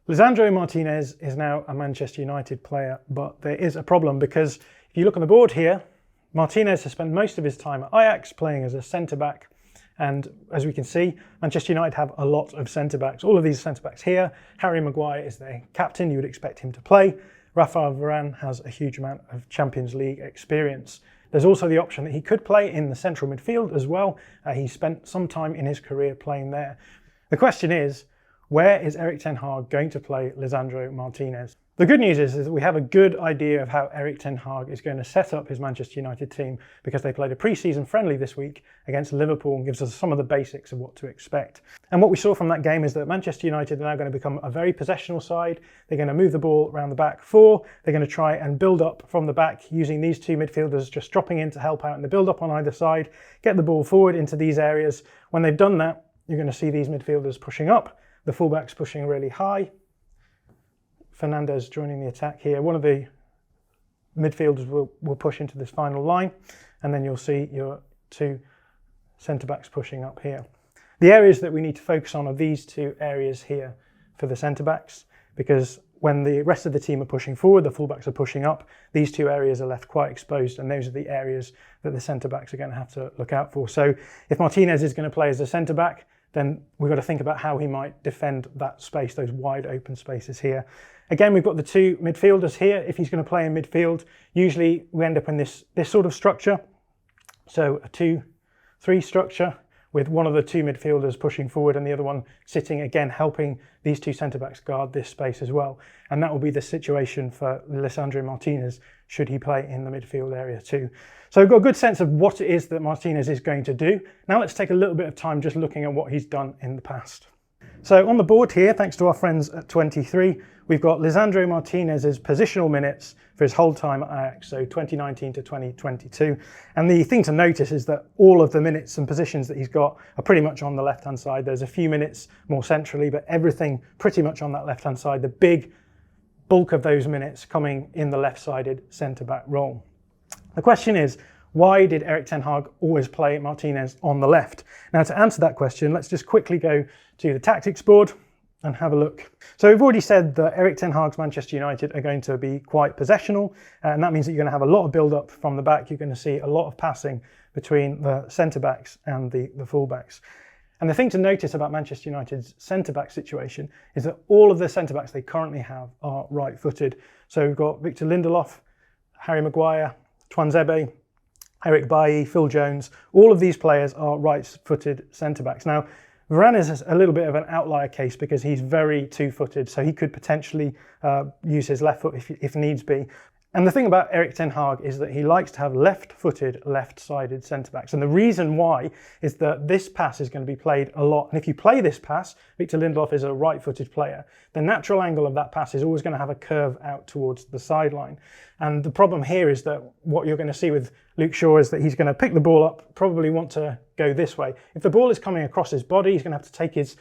Lisandro Martinez is now a Manchester United player, but there is a problem because if you look on the board here, Martinez has spent most of his time at Ajax playing as a centre-back, and as we can see, Manchester United have a lot of centre-backs. All of these centre-backs here. Harry Maguire is their captain, you would expect him to play. Rafael Varane has a huge amount of Champions League experience. There's also the option that he could play in the central midfield as well. He spent some time in his career playing there. The question is, where is Erik ten Hag going to play Lisandro Martinez? The good news is that we have a good idea of how Erik ten Hag is going to set up his Manchester United team because they played a pre-season friendly this week against Liverpool and gives us some of the basics of what to expect. And what we saw from that game is that Manchester United are now going to become a very possessional side. They're going to move the ball around the back four. They're going to try and build up from the back using these two midfielders just dropping in to help out in the build-up on either side, get the ball forward into these areas. When they've done that, you're going to see these midfielders pushing up. The fullbacks pushing really high. Fernandes joining the attack here. One of the midfielders will push into this final line, and then you'll see your two centre-backs pushing up here. The areas that we need to focus on are these two areas here for the centre-backs, because when the rest of the team are pushing forward, the fullbacks are pushing up, these two areas are left quite exposed, and those are the areas that the centre-backs are going to have to look out for. So if Martinez is going to play as a centre-back, then we've got to think about how he might defend that space, those wide open spaces here. Again, we've got the two midfielders here. If he's going to play in midfield, usually we end up in this sort of structure. So a 2-3 structure with one of the two midfielders pushing forward and the other one sitting, again, helping these two centre-backs guard this space as well. And that will be the situation for Lisandro Martinez should he play in the midfield area too. So we've got a good sense of what it is that Martinez is going to do. Now let's take a little bit of time just looking at what he's done in the past. So on the board here, thanks to our friends at 23, we've got Lisandro Martinez's positional minutes for his whole time at Ajax, so 2019 to 2022. And the thing to notice is that all of the minutes and positions that he's got are pretty much on the left-hand side. There's a few minutes more centrally, but everything pretty much on that left-hand side. The big bulk of those minutes coming in the left-sided centre-back role. The question is, why did Erik ten Hag always play Martinez on the left? Now, to answer that question, let's just quickly go to the tactics board and have a look. So we've already said that Erik ten Hag's Manchester United are going to be quite possessional, and that means that you're going to have a lot of build-up from the back. You're going to see a lot of passing between the centre-backs and the full-backs. And the thing to notice about Manchester United's centre-back situation is that all of the centre-backs they currently have are right-footed. So we've got Victor Lindelof, Harry Maguire, Tuanzebe, Eric Bailly, Phil Jones. All of these players are right-footed centre-backs. Now, Varane is a little bit of an outlier case because he's very two-footed, so he could potentially use his left foot if needs be. And the thing about Erik ten Hag is that he likes to have left-footed, left-sided centre-backs. And the reason why is that this pass is going to be played a lot. And if you play this pass, Victor Lindelof is a right-footed player, the natural angle of that pass is always going to have a curve out towards the sideline. And the problem here is that what you're going to see with Luke Shaw is that he's going to pick the ball up, probably want to go this way. If the ball is coming across his body, he's going to have to take his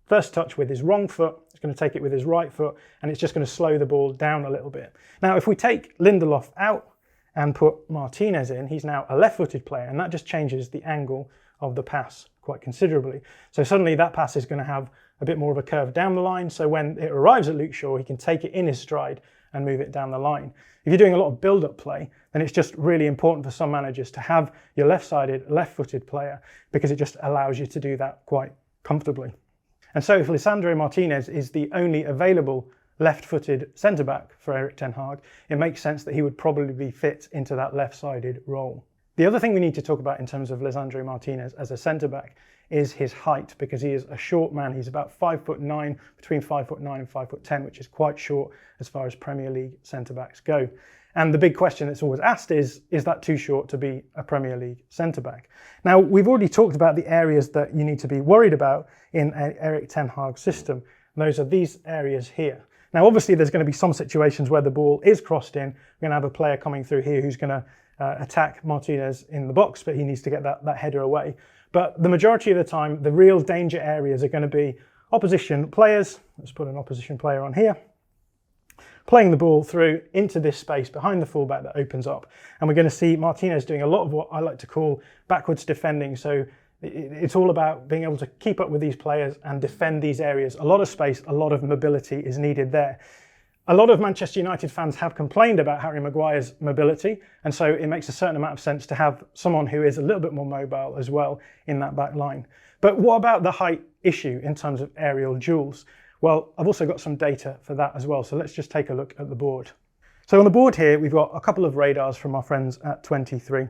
first touch with his wrong foot, he's going to take it with his right foot, and it's just going to slow the ball down a little bit. Now, if we take Lindelof out and put Martinez in, he's now a left-footed player, and that just changes the angle of the pass quite considerably. So suddenly that pass is going to have a bit more of a curve down the line, so when it arrives at Luke Shaw, he can take it in his stride and move it down the line. If you're doing a lot of build-up play, then it's just really important for some managers to have your left-sided, left-footed player, because it just allows you to do that quite comfortably. And so if Lisandro Martinez is the only available left-footed centre-back for Erik ten Hag, it makes sense that he would probably be fit into that left-sided role. The other thing we need to talk about in terms of Lisandro Martinez as a centre-back is his height, because he is a short man. He's about 5'9", between 5'9" and 5'10", which is quite short as far as Premier League centre-backs go. And the big question that's always asked is that too short to be a Premier League centre-back? Now, we've already talked about the areas that you need to be worried about in Erik ten Hag's system. And those are these areas here. Now, obviously, there's going to be some situations where the ball is crossed in. We're going to have a player coming through here who's going to attack Martinez in the box, but he needs to get that header away. But the majority of the time, the real danger areas are going to be opposition players. Let's put an opposition player on here, playing the ball through into this space behind the fullback that opens up. And we're going to see Martinez doing a lot of what I like to call backwards defending. So It's all about being able to keep up with these players and defend these areas. A lot of space, a lot of mobility is needed there. A lot of Manchester United fans have complained about Harry Maguire's mobility, and so it makes a certain amount of sense to have someone who is a little bit more mobile as well in that back line. But what about the height issue in terms of aerial duels? Well, I've also got some data for that as well, so let's just take a look at the board. So on the board here, we've got a couple of radars from our friends at 23.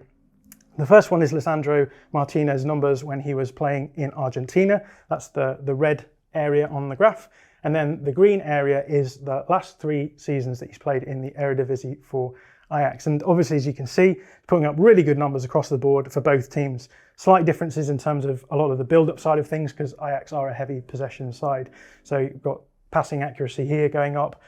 The first one is Lisandro Martinez numbers when he was playing in Argentina. That's the red area on the graph. And then the green area is the last 3 seasons that he's played in the Eredivisie for Ajax. And obviously, as you can see, putting up really good numbers across the board for both teams. Slight differences in terms of a lot of the build-up side of things, because Ajax are a heavy possession side. So you've got passing accuracy here going up,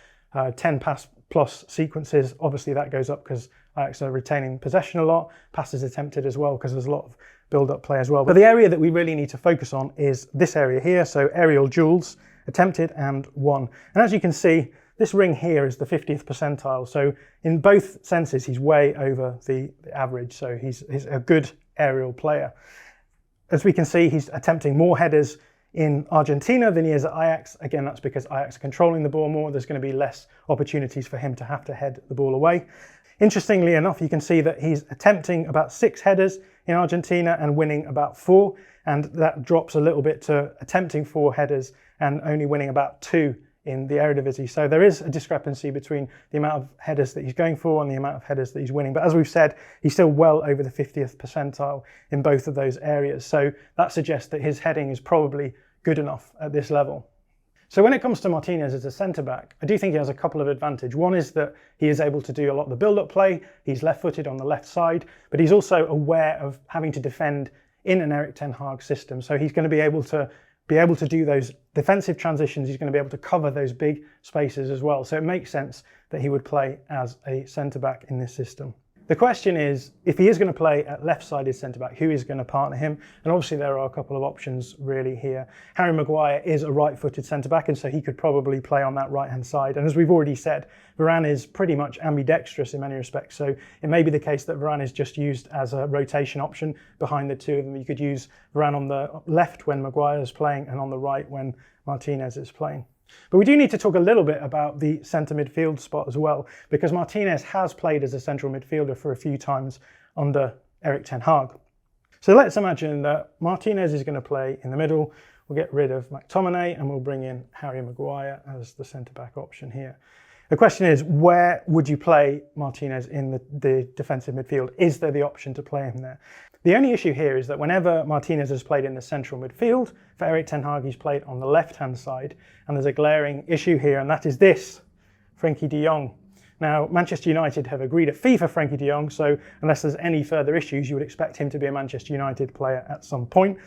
10 pass plus sequences. Obviously, that goes up because Ajax are retaining possession a lot. Passes attempted as well, because there's a lot of build-up play as well. But the area that we really need to focus on is this area here. So aerial duels, attempted and won. And as you can see, this ring here is the 50th percentile. So in both senses, he's way over the average. So he's a good aerial player. As we can see, he's attempting more headers in Argentina than he is at Ajax. Again, that's because Ajax are controlling the ball more. There's going to be less opportunities for him to have to head the ball away. Interestingly enough, you can see that he's attempting about 6 headers in Argentina and winning about 4. And that drops a little bit to attempting 4 headers and only winning about 2 in the Eredivisie. So there is a discrepancy between the amount of headers that he's going for and the amount of headers that he's winning. But as we've said, he's still well over the 50th percentile in both of those areas. So that suggests that his heading is probably good enough at this level. So when it comes to Martinez as a centre-back, I do think he has a couple of advantages. One is that he is able to do a lot of the build-up play. He's left-footed on the left side, but he's also aware of having to defend in an Erik ten Hag system. So he's going to be able to do those defensive transitions. He's going to be able to cover those big spaces as well. So it makes sense that he would play as a centre-back in this system. The question is, if he is going to play at left-sided centre-back, who is going to partner him? And obviously there are a couple of options really here. Harry Maguire is a right-footed centre-back, and so he could probably play on that right-hand side. And as we've already said, Varane is pretty much ambidextrous in many respects. So it may be the case that Varane is just used as a rotation option behind the two of them. You could use Varane on the left when Maguire is playing and on the right when Martinez is playing. But we do need to talk a little bit about the centre midfield spot as well, because Martinez has played as a central midfielder for a few times under Erik ten Hag. So let's imagine that Martinez is going to play in the middle. We'll get rid of McTominay and we'll bring in Harry Maguire as the centre-back option here. The question is, where would you play Martinez in the defensive midfield? Is there the option to play him there? The only issue here is that whenever Martinez has played in the central midfield, for Erik ten Hag, he's played on the left-hand side, and there's a glaring issue here, and that is this, Frenkie de Jong. Now, Manchester United have agreed a fee for Frenkie de Jong, so unless there's any further issues, you would expect him to be a Manchester United player at some point,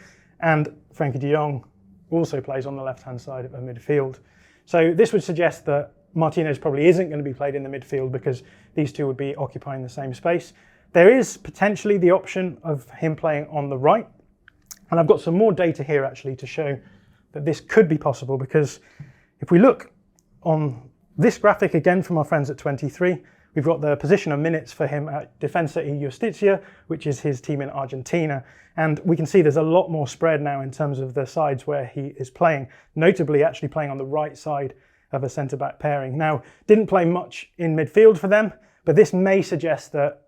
and Frenkie de Jong also plays on the left-hand side of a midfield. So this would suggest that Martinez probably isn't going to be played in the midfield because these two would be occupying the same space. There is potentially the option of him playing on the right. And I've got some more data here actually to show that this could be possible, because if we look on this graphic again from our friends at 23, we've got the position of minutes for him at Defensa y Justicia, which is his team in Argentina. And we can see there's a lot more spread now in terms of the sides where he is playing, notably actually playing on the right side of a centre-back pairing. Now, didn't play much in midfield for them, but this may suggest that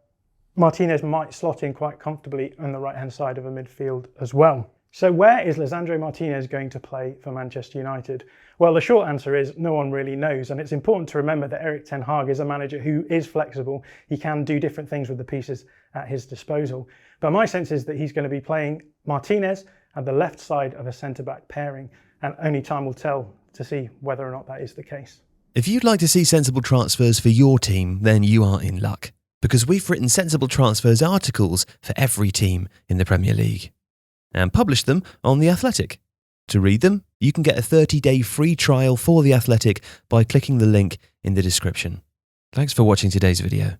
Martinez might slot in quite comfortably on the right-hand side of a midfield as well. So where is Lisandro Martinez going to play for Manchester United? Well, the short answer is no one really knows, and it's important to remember that Erik ten Hag is a manager who is flexible. He can do different things with the pieces at his disposal. But my sense is that he's going to be playing Martinez at the left side of a centre-back pairing, and only time will tell to see whether or not that is the case. If you'd like to see sensible transfers for your team, then you are in luck, because we've written sensible transfers articles for every team in the Premier League and published them on The Athletic. To read them, you can get a 30-day free trial for The Athletic by clicking the link in the description. Thanks for watching today's video.